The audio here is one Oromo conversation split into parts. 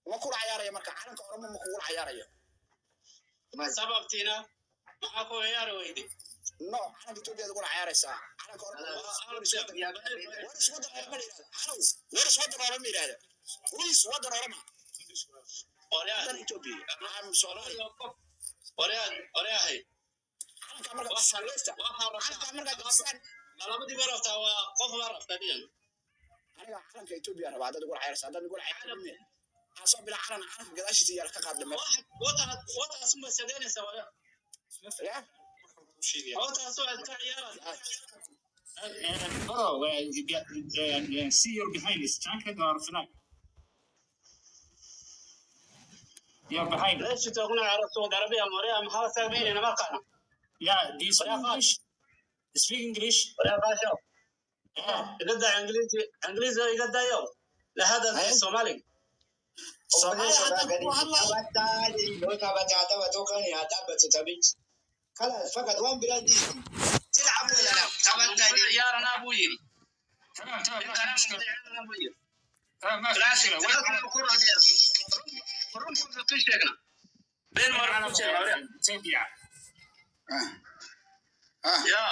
وكل عيارة مركا عالم كورما مكول عيارة ما سببتنا معاكو عيارة ويدي نو أنا بتوجد أقول عيارة ساعة أنا كورما ورش ودر على ميراده ورش ودر على ما أنا إثيوبيا أنا سوري أوريا هي أنا كمرة وحرسة أنا كمرة بسان أنا بدي برفت هو قف برفت دين أنا كإثيوبيا أنا بعد أقول عيارة ساعة أقول عيارة حسب بالعالم عارف قداش تيجي الحقاد لما واحد وطن اسمه سدين سوايا يا وطن سوى كعيار see your behind is jacket or flag. You're behind. ليش تقولون عرفتوا عربية مريا محاولة بيني أنا ما قانا. Yeah, do you speak English? Speak English. ولا باشا. يقدر إنجليزي يقدر يوم. لهذا الصومالي. Somalia hata batali nota batata batokani hata batatabichi kala fakat wan biladi تلعب ولا لا تبتدي يا رنا ابو يري تمام ما في مشكلة الكرة دي فرن في تشيغنا بين مرة تيبيا يا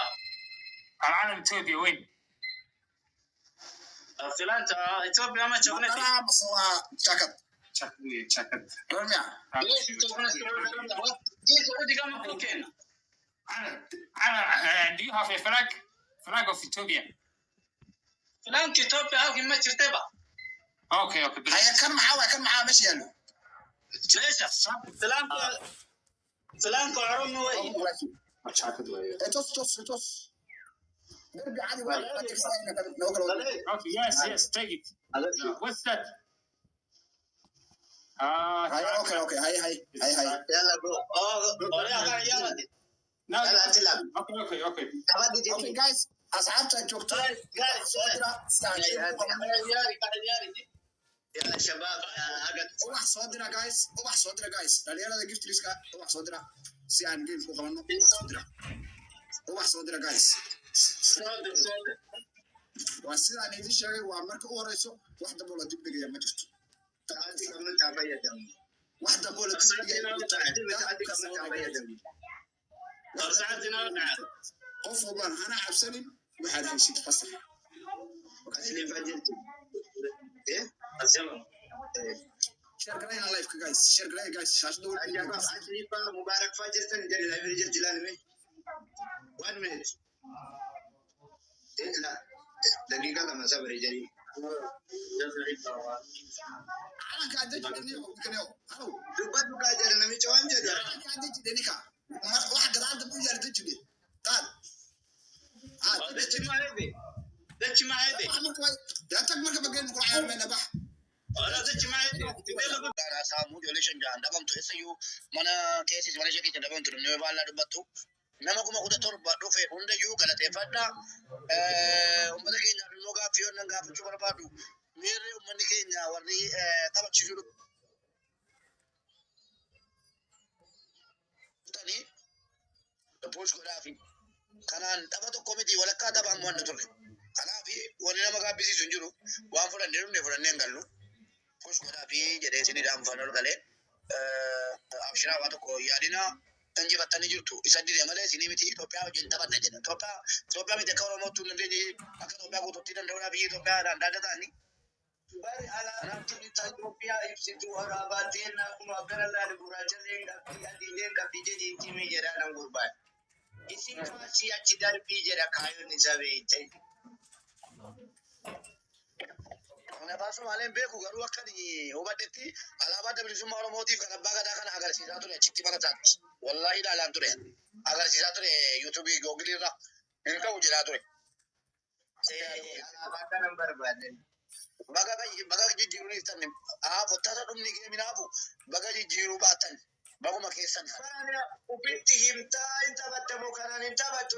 العالم تيبيا وين فلانتا إثيوبيا ما تشوفنا أنا بسوا شكت شكل رميا ليش تشوفنا سعودي كم ممكن أنا do you have a flag of Ethiopia فلان إثيوبيا هاي ما ترتبه اوكي هيا كم معاه ماشي يلو ليش فلان كعرم نوي توس نرجع عادي ولا okay yes take it what's that اوكي هاي يلا برو ولا يلا دي لا تلعب okay guys اصحابتك جوكتوا يا شباب وح صدرا جايز داليرا جيفت ليسكا وح صدرا سي ان جيم كو قلنا وح صدرا جايز واسيدا نيدي شيغي waa marka u horeyso wax dabo la dib dhigaya ma jirto taadi kama taabaya dam wax dabo la dib dhigaya taadi kama taabaya dam saacadina qof walban hana cabsanin waxaad haysid fasax asli fajirtu asla share galayna live ka guys shaashada ajaba asli fa mubarak fajirtan jari la virjir jilalme 1 minute لا دقيقة لما صبر جري أنا قاعد أجي كنيو دبّت قاعد أنا ميتوان جد قاعد أجي دنيكا واحد قاعد تبغى يرد تجي قال ده ما هذي لا تكمل كبقين نقول عيال من نبح ولا ده ما هذي أنا سامو جوليشن جان دبم تو يسيو منا كيسي منا شكي دبم تو نيو بالا دبتو nama kuma kuda torba dofe hunda yu kala te fadda ummata keenya dhimmoo gaaffii nan gaafachuu barbaadu miirri uummanni keenya warri taphachiisuu dhufanii puush godhaafi kanaan tapha tokko miti walakkaa tapha ammoo hanna turre kanaafi wanni nama gaabbisiisu hin jiru waan fudhannee dhumne fudhannee hin gallu puush godhaafi jedhee isiniidhaan faan ol galee abshiraa waa tokko yaadina Tanji batani jirtu isa dire malee sini miti Itoophiyaa wajjin taphanna jedha Itoophiyaa miti akka Oromootu dandeenye akka Itoophiyaa guutuutti danda'uudha biyyi Itoophiyaa adda ta'anii bari alaabaan Itoophiyaa ibsitu waraabaa teennaa kuma gara laali gurraachallee qabdii adiileen qabdii jedhii timii jedhaa nan gurbaan isin faasii achi darbii jedha kaayyoon isa beeyte. Kana baasu maleen beeku garuu akka hubatetti alaabaa bilisummaa Oromootiif kan abbaa gadaa kana agarsiisaa ture achitti barataatti. Wallahi ilaalaan ture agarsiisaa ture yuutuubii googilii irraa hin qabu jedhaa ture. Alaabaa kanan barbaaden. Baga jijjiiruu iftan fottaasa dhumni geeminaafu baga jijjiiruu baatan baguma keessan. Ubitti himtaa hin taphattamu kanaan hin taphattu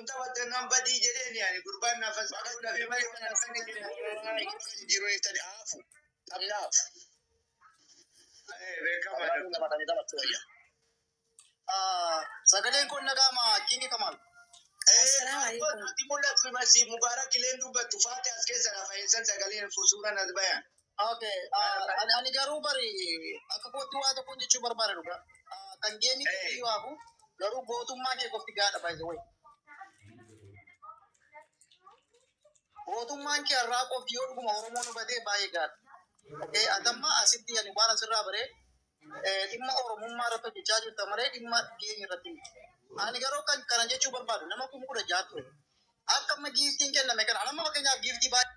nan badii jedheeni ani gurbaan nafas dhabe malee kana kan jijjiiruu iftan haafu dhabnaaf. sagaleen kun nagama kingi kamal. Assalamu alaikum. Mul'at fi masih mubarak ileen dubbattu faate as keessa lafa eessan sagaleen fusuudhaan as bayan. Okay. Ani garuu bari akka kootti waa tokko jechuu barbaada dhuga. Kan geemii keessi waafu garuu gootummaa kee qofti gaadha by the way. Gootummaan kee irraa qofti yoo dhuguma Oromoon hubatee baay'ee gaadha. Okay. Atamma asitti ani waan asirraa baree dhimma Oromummaa irratti hojjechaa jirta malee dhimma geemii irratti. Ani garuu kan kana jechuu barbaadu nama kun kudha jaatu. Akka amma giiftiin kenname kana amma fakkeenyaaf giiftii baay'ee.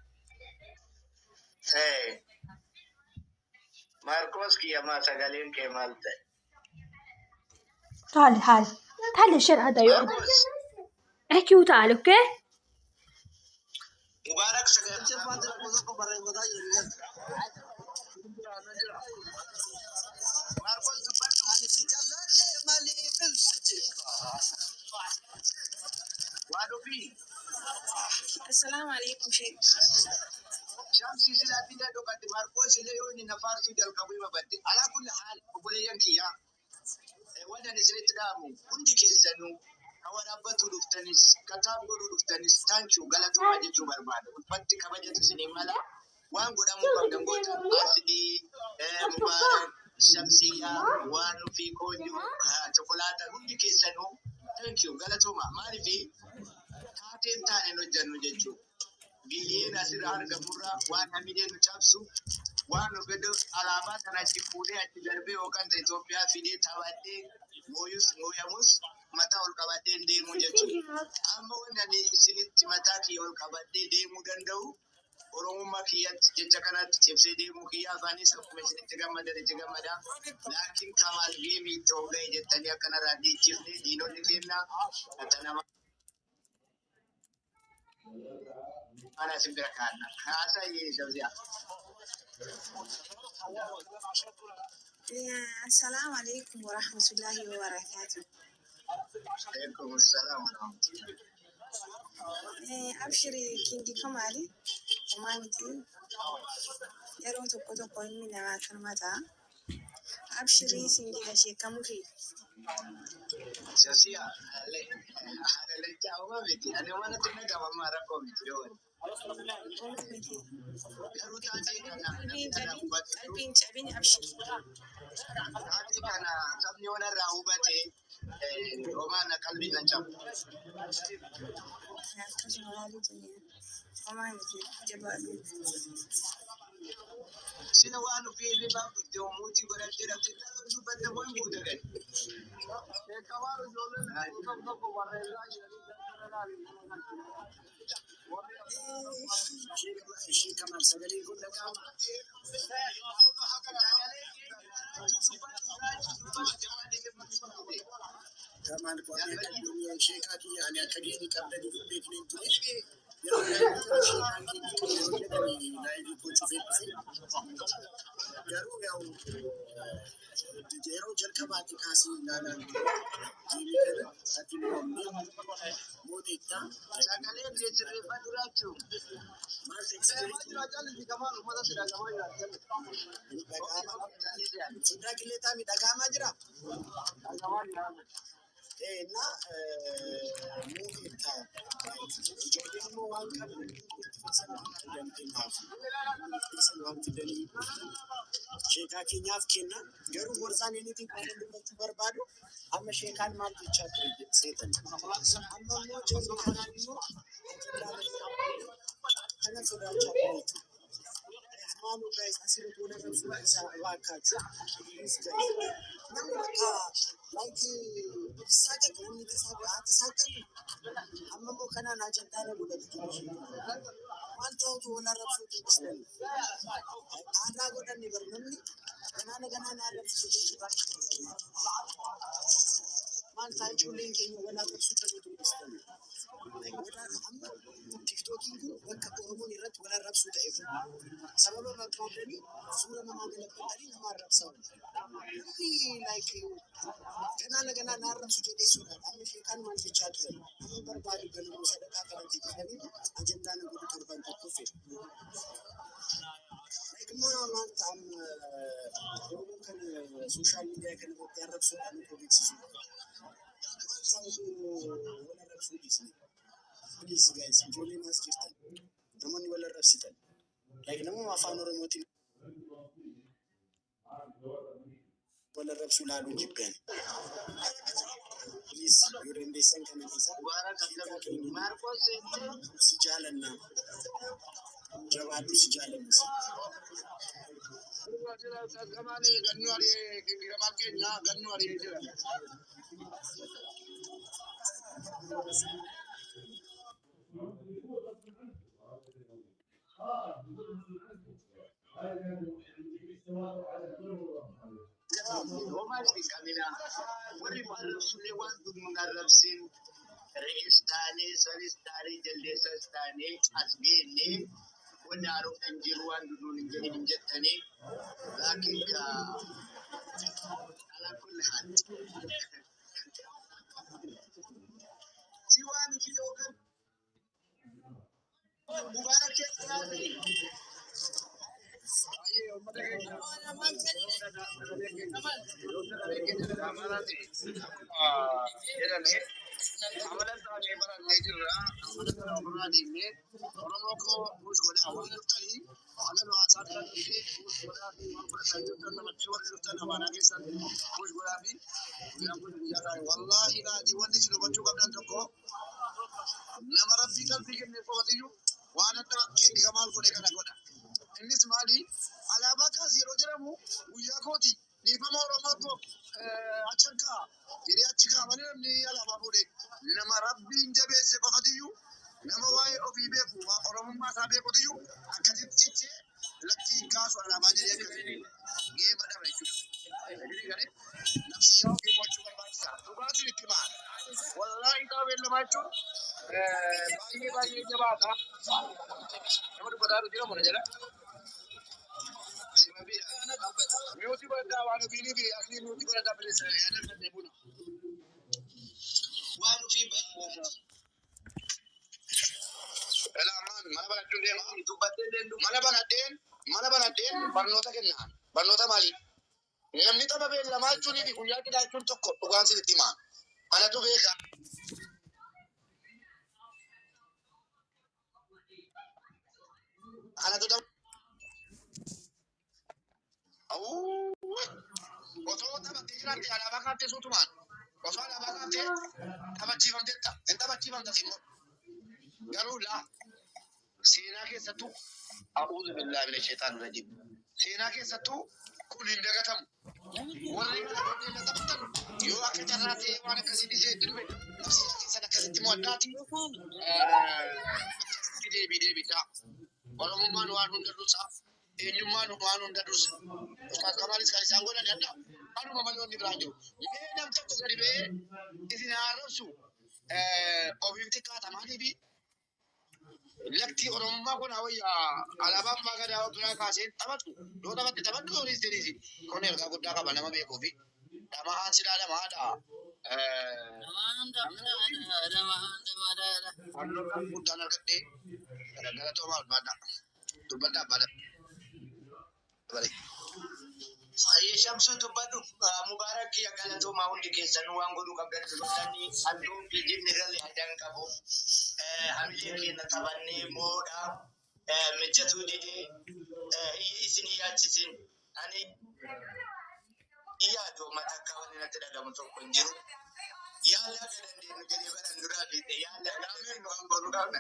Marcos kiyama sagaleen kee maal ta'e? تعال الشير هذا يقعد احكي وتعال اوكي مبارك سجل السلام عليكم شيخ شمسي سلاتي ده دوكات ماركوس اللي يوني نفار سود القبيمة بدي على كل حال بقول ينكيا وانا نسيت دامو كنت كيسانو أو ربطو دفتنس كتاب قدو دفتنس تانشو غلطو ما جيتو بربادو بطي كبجة سينما لا وان قدامو قدام قدام أسدي مبارك شمسية وانو في كونيو شوكولاتة كنت كيسانو تانشو غلطو ما مارفي تاتين تاني نجانو جيتو بيلين أسير أرجمورا وان هميدين نشابسو وان نقدر علامات أنا سيفودي أتجربي وكان تيتوبيا فيدي تابعتي مويوس متى والكباتين دي مجتو أما وانا سنت متى كي والكباتين دي مدندو ورغم كيات جتكنات تفسي دي مكيا فاني سكمش نتجمد لكن كمال بيمي توغي جتني كنا رادي تفني دينو نكينا أتنا أنا سبدك أنا هذا يجوزيا. السلام عليكم ورحمة الله وبركاته. عليكم السلام ورحمة الله. أبشري كينجي كمالي ومامتي يرو تقو من كلمتا أبشري سينجي لشي كمري. سياسية هذا اللي جاوا بيتي أنا ما نتمنى كمان ما ركوب يوم. أبين أبشر أنا سامي وانا راوبتي وما أنا قلبي نجم سنوانو في اللي باب دوموتي برادي رابطي شو بدنا وين بودرين كمان شيء كمان سجلي كل كام كمان كوني كدنيا شيء كذي يعني كذي كم تدي بيتني تقولي يا جيرو جل كباتي كاسي لانا جيني كذا أتي موديتا سكالين جيري فاتوراتو ما تكسر كمان ما تسير كمان سيدا كليتا مي دكان ماجرا نا موديتا جودي مو وانكا شيكا كينياف كينا غير ورزان نيتي كان دبت بربادو اما شيكان مال تشاتري سيتن اما مو جزو كان نيو انا سودا تشاتري مالو جايز اسيرو تونا نفسو واكات نمبا لايك ساجا كوني تساجا تساجا اما مو كان ناجنتا نبودت مالتو تو ولا رفسو تشتري انا غدا نيبر نمني انا رفسو تشتري مالتا جولين كينو ولا رفسو تشتري تيكتوكين وكا اورمون يرت ولا رفسو تايف سبب ما كونتني سوره ما غلطتني ما رفسو ني لايك ገና ናረሱ ጀዴ ሱራ አምሽ ካን ማን ተቻተ በርባሪ ገሉ ሰደቃ ከረቲ ከነቢ አጀንዳ ነው ተርባን ተኩፍ ما تعم كان سوشيال ميديا كان يقرب سؤال عن كوبيكس ولا رفسو ديسني بليز جايز جولي ناس جيرتن نموني ولا رفسيتن لكن نمو ما فانو رموتين ولا رفسو لالو جيبين بليز يورين دي سنك من إسا ماركوس سجالنا جوادو سجالنا Registrani, solistani, jaldesastani, asgini, ونعرف انجلوان بدون انجلين جتني لكن على كل حال سواني كده وكان مبارك يا amalan tani bara nejira amalan burani me oromoko musgoda wala tani agar asad ka ke musgoda ki wala sanjata na machwar lutana mana ke san musgoda bi ya ko jara wallahi la di wani silo bachu ka dan ko nama rabbi kalbi ke ne ko wadiyu wana ta ke gamal ko ne kana goda innis mali alaba ka zero jaramu uya koti ni famo oromoko achanka iri achika manem ni alaba bude nama rabbi njabe se ko fadiyu nama way ofi be fu wa oromma sa be ko diyu akati tiche lakki kaso alaba je yakati ge bada bai chu iri gare nafsi yo ke ko chu ba sa to ba ji kima wallahi ta be le machu baye jabata namadu badaru dira mona jara Mewti bada wa bini bi akli mewti bada bele sa ya da de buno wan fi ela man mana bana tunde tu badden mana bana den barnota kenna barnota mali namni taba be la mal tuni di kunya ki da tun tokko to gansi tima mana to beka ana to au oso taba tirante ala bakate sutuman oso ala bakate taba chivandetta entaba chivanda simo garula sina ke satu a'udhu billahi minash shaitanir rajim sina ke satu kulin daga tam warri kana godde la tabtan yo akatarate wana kasidi se dirbe nafsi ke sana kasidi mo dati de bita wala mo man wa dun darusa e nyumano manu darusa ustaz kamalis kali sangona nda anu mama ni ranjo me nam takko gadi be isina rasu obimti ka tamani bi lakti oromma ko na waya alaba magada o tura ka sen tabatu do tabatu ri serisi koner ka gudda ka bana mabe ko bi dama an sila da ma da anno kan gudda na kadde daga to ma bada to bada bale Aye shamsu to badu mubarak ya kana to ma wundi ke sanu wango du kabda to tani andu pijin ne gali hadan kabo hamile ke na tabanne moda mejatu dide isini ya cisin ani iya do mataka wani na tada mutum kunjiru ya la ga dan de gele baran dura bi ya la lamin no an goru kana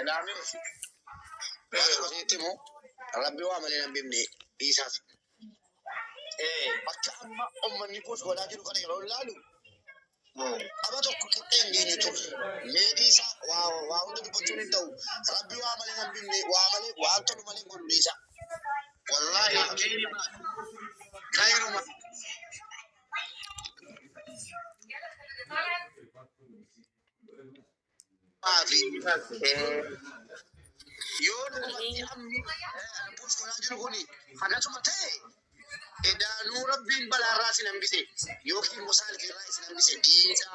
lamin timo rabbi wa malina bimni isas bakka amma ummanni ko so da jiru kana yaro lalu abato ko kenge ni to medisa wa wonde ko tuni taw rabbi wa malina bimni wa mali wa antu mali ko disa wallahi khairu ma Yon amni pus ko najir huni hada tuma te eda nu rabbin bala rasin ambise yoki musal ki rasin ambise disa